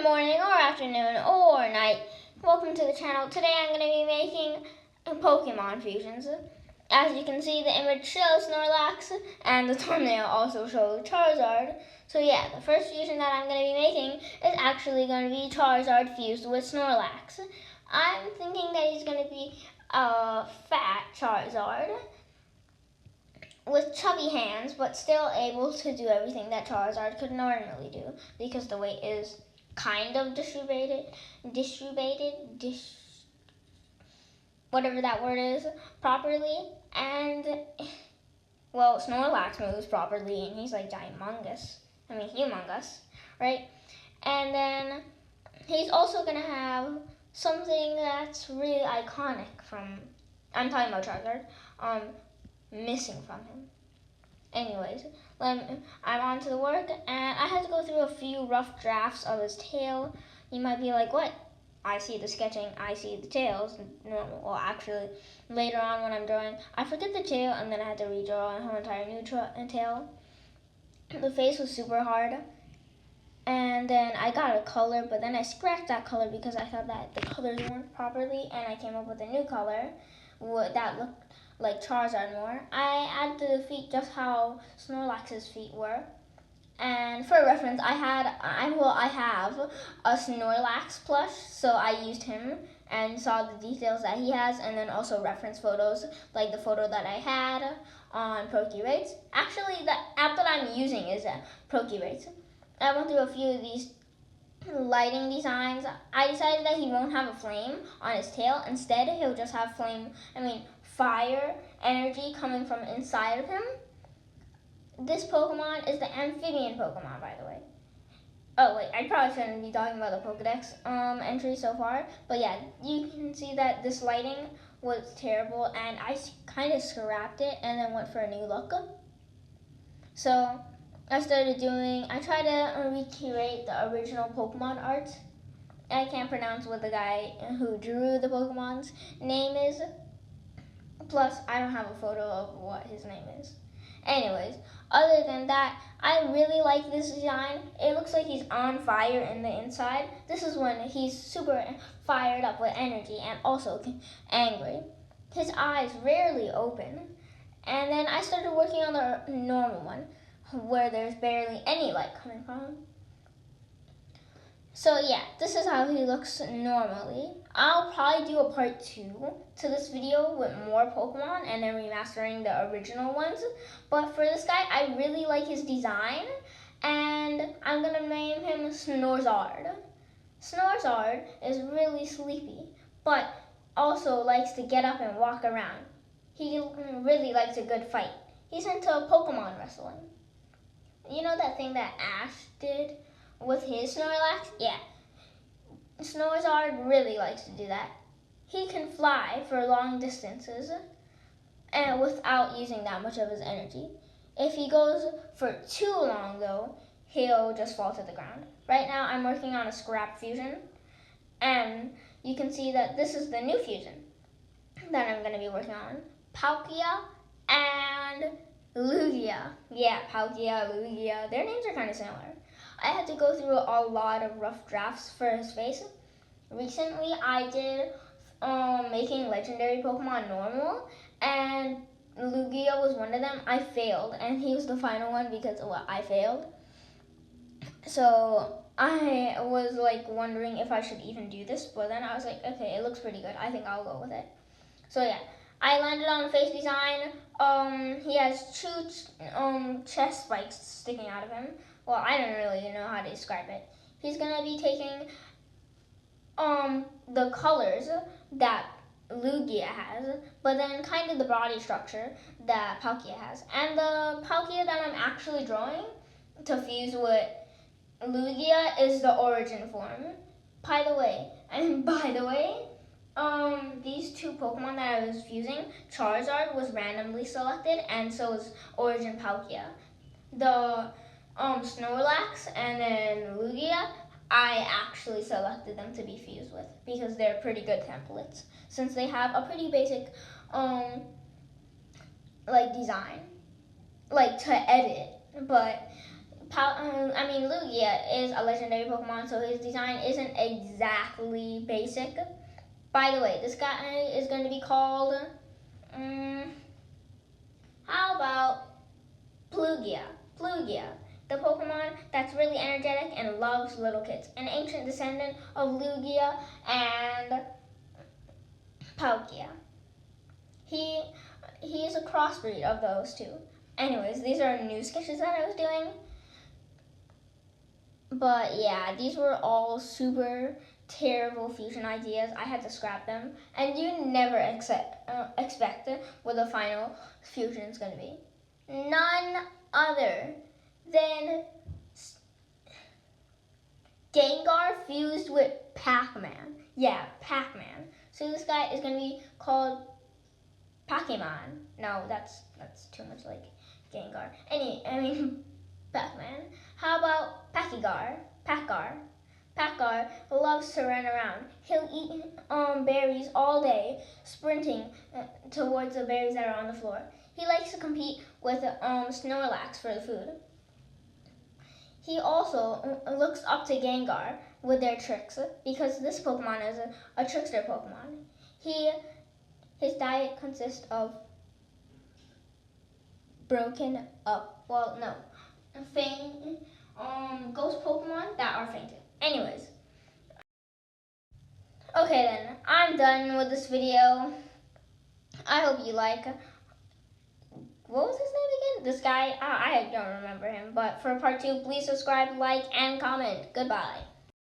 Morning or afternoon or night. Welcome to the channel. Today I'm going to be making Pokemon fusions. As you can see, the image shows Snorlax and the thumbnail also shows Charizard. So yeah, the first fusion that I'm going to be making is actually going to be Charizard fused with Snorlax. I'm thinking that he's going to be a fat Charizard with chubby hands, but still able to do everything that Charizard could normally do because the weight is kind of whatever that word is, properly. And, well, Snorlax moves properly, and he's like humongous, right? And then he's also going to have something that's really iconic I'm talking about Charizard, missing from him. Anyways, I'm on to the work, and I had to go through a few rough drafts of his tail. You might be like, what? I see the sketching, I see the tails. Normal. Well, actually, later on when I'm drawing, I forget the tail, and then I had to redraw a whole entire new tail. The face was super hard, and then I got a color, but then I scratched that color because I thought that the colors weren't properly, and I came up with a new color that looked like Charizard more. I added to the feet just how Snorlax's feet were. And for reference, I have a Snorlax plush, so I used him and saw the details that he has, and then also reference photos, like the photo that I had on PokeRates. Actually, the app that I'm using is PokeRates. I went through a few of these lighting designs. I decided that he won't have a flame on his tail. Instead, he'll just have fire energy coming from inside of him. This Pokemon is the amphibian Pokemon, by the way. Oh wait, I probably shouldn't be talking about the Pokedex entry so far, but yeah, you can see that this lighting was terrible, and I kind of scrapped it and then went for a new look. So I tried to recreate the original Pokemon art. I can't pronounce what the guy who drew the Pokemon's name is. Plus, I don't have a photo of what his name is. Anyways, other than that, I really like this design. It looks like he's on fire in the inside. This is when he's super fired up with energy and also angry. His eyes rarely open. And then I started working on the normal one, where there's barely any light coming from him. So yeah, this is how he looks normally. I'll probably do a part 2 to this video with more Pokemon and then remastering the original ones. But for this guy, I really like his design, and I'm going to name him Snorzard. Snorzard is really sleepy, but also likes to get up and walk around. He really likes a good fight. He's into Pokemon wrestling. You know that thing that Ash did with his Snorlax? Yeah. Snorzard really likes to do that. He can fly for long distances and without using that much of his energy. If he goes for too long, though, he'll just fall to the ground. Right now, I'm working on a scrap fusion, and you can see that this is the new fusion that I'm going to be working on. Palkia and Lugia. Yeah, Palkia, Lugia. Their names are kind of similar. I had to go through a lot of rough drafts for his face. Recently, I did making legendary Pokemon normal, and Lugia was one of them. I failed, and he was the final one because I failed. So I was wondering if I should even do this, but then I was like, okay, it looks pretty good. I think I'll go with it. So yeah, I landed on the face design. He has 2 chest spikes sticking out of him. Well, I don't really know how to describe it. He's gonna be taking the colors that Lugia has, but then kind of the body structure that Palkia has. And the Palkia that I'm actually drawing to fuse with Lugia is the origin form. By the way, these 2 Pokemon that I was fusing, Charizard was randomly selected, and so was Origin Palkia. The Snorlax and then Lugia, I actually selected them to be fused with because they're pretty good templates since they have a pretty basic design to edit, but Lugia is a legendary Pokemon, so his design isn't exactly basic. By the way, this guy is going to be called, how about Plugia? Plugia, the Pokemon that's really energetic and loves little kids. An ancient descendant of Lugia and Palkia. He is a crossbreed of those two. Anyways, these are new sketches that I was doing. But yeah, these were all super terrible fusion ideas. I had to scrap them. And you never expect what the final fusion is going to be. None other than Gengar fused with Pac-Man. Yeah, Pac-Man. So this guy is going to be called Pokemon. No, that's too much like Gengar. Pac-Man. How about Packgar? Packgar loves to run around. He'll eat berries all day, sprinting towards the berries that are on the floor. He likes to compete with Snorlax for the food. He also looks up to Gengar with their tricks because this Pokemon is a trickster Pokemon. His diet consists of broken up, ghost Pokemon that are fainted. Anyways, okay then, I'm done with this video. I hope you like. What was his name again? This guy, I don't remember him. But for part 2, please subscribe, like, and comment. Goodbye.